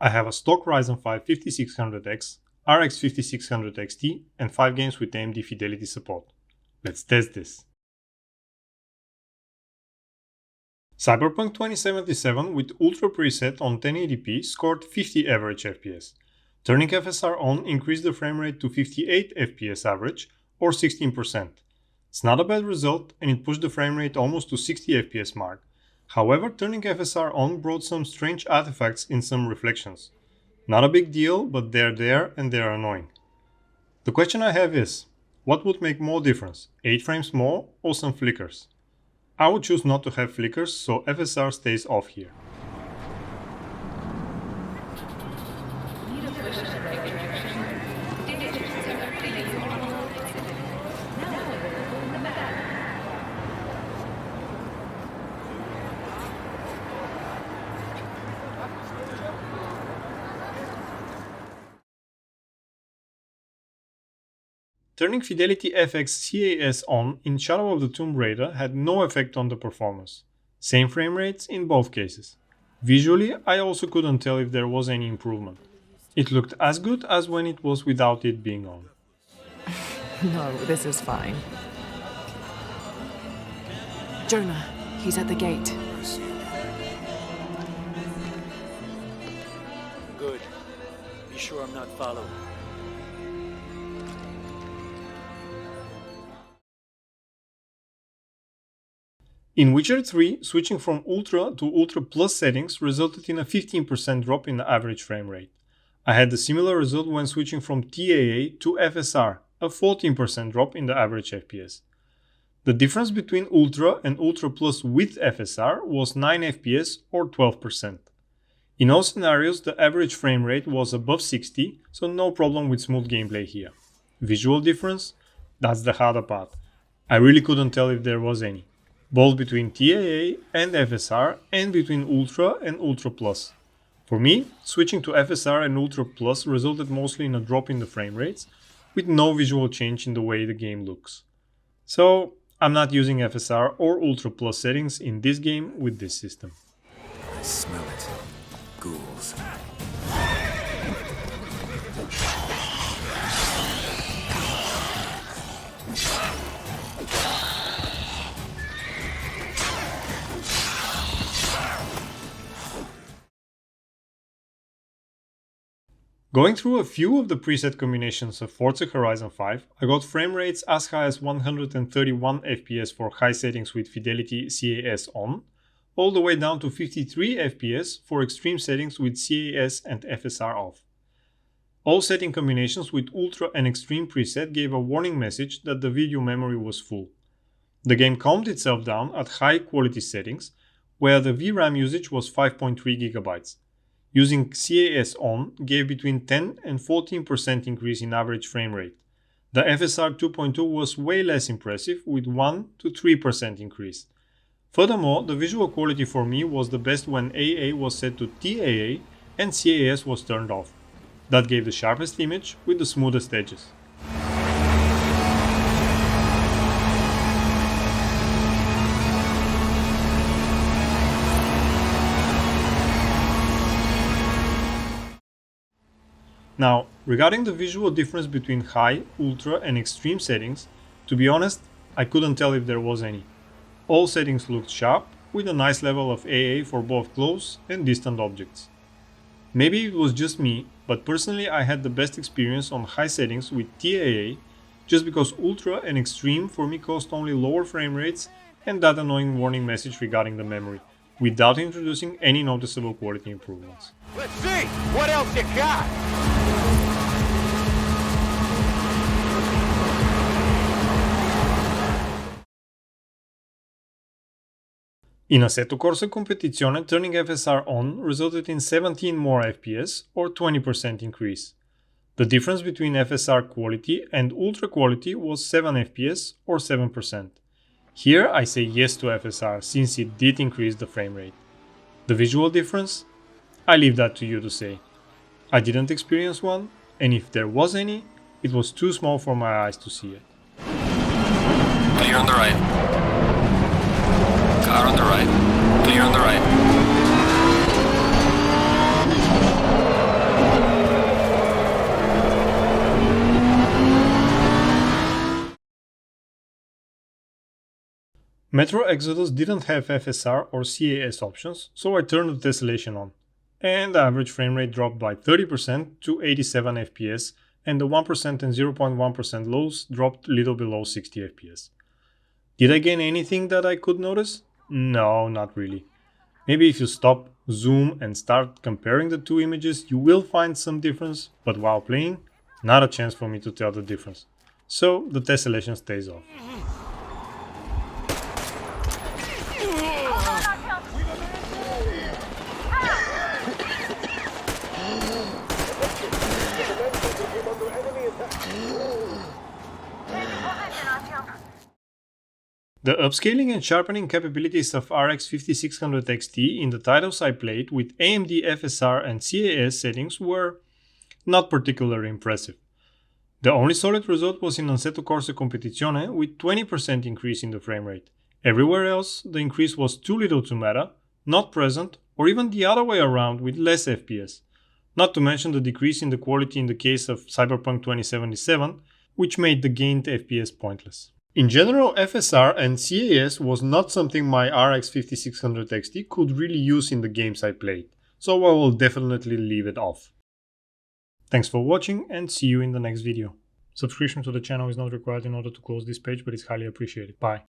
I have a stock Ryzen 5 5600X, RX 5600 XT, and 5 games with AMD Fidelity support. Let's test this. Cyberpunk 2077 with Ultra preset on 1080p scored 50 average FPS. Turning FSR on increased the frame rate to 58 FPS average, or 16%. It's not a bad result, and it pushed the frame rate almost to 60 FPS mark. However, turning FSR on brought some strange artifacts in some reflections. Not a big deal, but they're there and they're annoying. The question I have is, what would make more difference, 8 frames more or some flickers? I would choose not to have flickers, so FSR stays off here. Turning FidelityFX CAS on in Shadow of the Tomb Raider had no effect on the performance. Same frame rates in both cases. Visually, I also couldn't tell if there was any improvement. It looked as good as when it was without it being on. No, this is fine. Jonah, he's at the gate. Good. Be sure I'm not followed. In Witcher 3, switching from Ultra to Ultra Plus settings resulted in a 15% drop in the average frame rate. I had a similar result when switching from TAA to FSR, a 14% drop in the average FPS. The difference between Ultra and Ultra Plus with FSR was 9 FPS or 12%. In all scenarios, the average frame rate was above 60, so no problem with smooth gameplay here. Visual difference? That's the harder part. I really couldn't tell if there was any, both between TAA and FSR and between Ultra and Ultra Plus. For me, switching to FSR and Ultra Plus resulted mostly in a drop in the frame rates, with no visual change in the way the game looks. So, I'm not using FSR or Ultra Plus settings in this game with this system. I smell it. Ghouls. Going through a few of the preset combinations of Forza Horizon 5, I got frame rates as high as 131 FPS for high settings with Fidelity CAS on, all the way down to 53 FPS for extreme settings with CAS and FSR off. All setting combinations with Ultra and Extreme preset gave a warning message that the video memory was full. The game calmed itself down at high quality settings, where the VRAM usage was 5.3 GB. Using CAS on gave between 10 and 14% increase in average frame rate. The FSR 2.2 was way less impressive with 1 to 3% increase. Furthermore, the visual quality for me was the best when AA was set to TAA and CAS was turned off. That gave the sharpest image with the smoothest edges. Now, regarding the visual difference between high, ultra and extreme settings, to be honest, I couldn't tell if there was any. All settings looked sharp, with a nice level of AA for both close and distant objects. Maybe it was just me, but personally I had the best experience on high settings with TAA, just because ultra and extreme for me caused only lower frame rates and that annoying warning message regarding the memory, without introducing any noticeable quality improvements. Let's see! What else you got? In Assetto Corsa Competizione, turning FSR on resulted in 17 more FPS or 20% increase. The difference between FSR quality and ultra quality was 7 FPS or 7%. Here I say yes to FSR since it did increase the frame rate. The visual difference? I leave that to you to say. I didn't experience one, and if there was any, it was too small for my eyes to see it. Clear on the right. Car on the right. Clear on the right. Metro Exodus didn't have FSR or CAS options, so I turned the tessellation on, and the average frame rate dropped by 30% to 87 FPS, and the 1% and 0.1% lows dropped little below 60 FPS. Did I gain anything that I could notice? No, not really. Maybe if you stop, zoom and start comparing the two images, you will find some difference, but while playing, not a chance for me to tell the difference. So the tessellation stays off. The upscaling and sharpening capabilities of RX 5600 XT in the titles I played with AMD FSR and CAS settings were not particularly impressive. The only solid result was in Assetto Corsa Competizione with 20% increase in the frame rate. Everywhere else, the increase was too little to matter, not present, or even the other way around with less FPS. Not to mention the decrease in the quality in the case of Cyberpunk 2077, which made the gained FPS pointless. In general, FSR and CAS was not something my RX 5600 XT could really use in the games I played, so I will definitely leave it off. Thanks for watching and see you in the next video. Subscription to the channel is not required in order to close this page, but it's highly appreciated. Bye.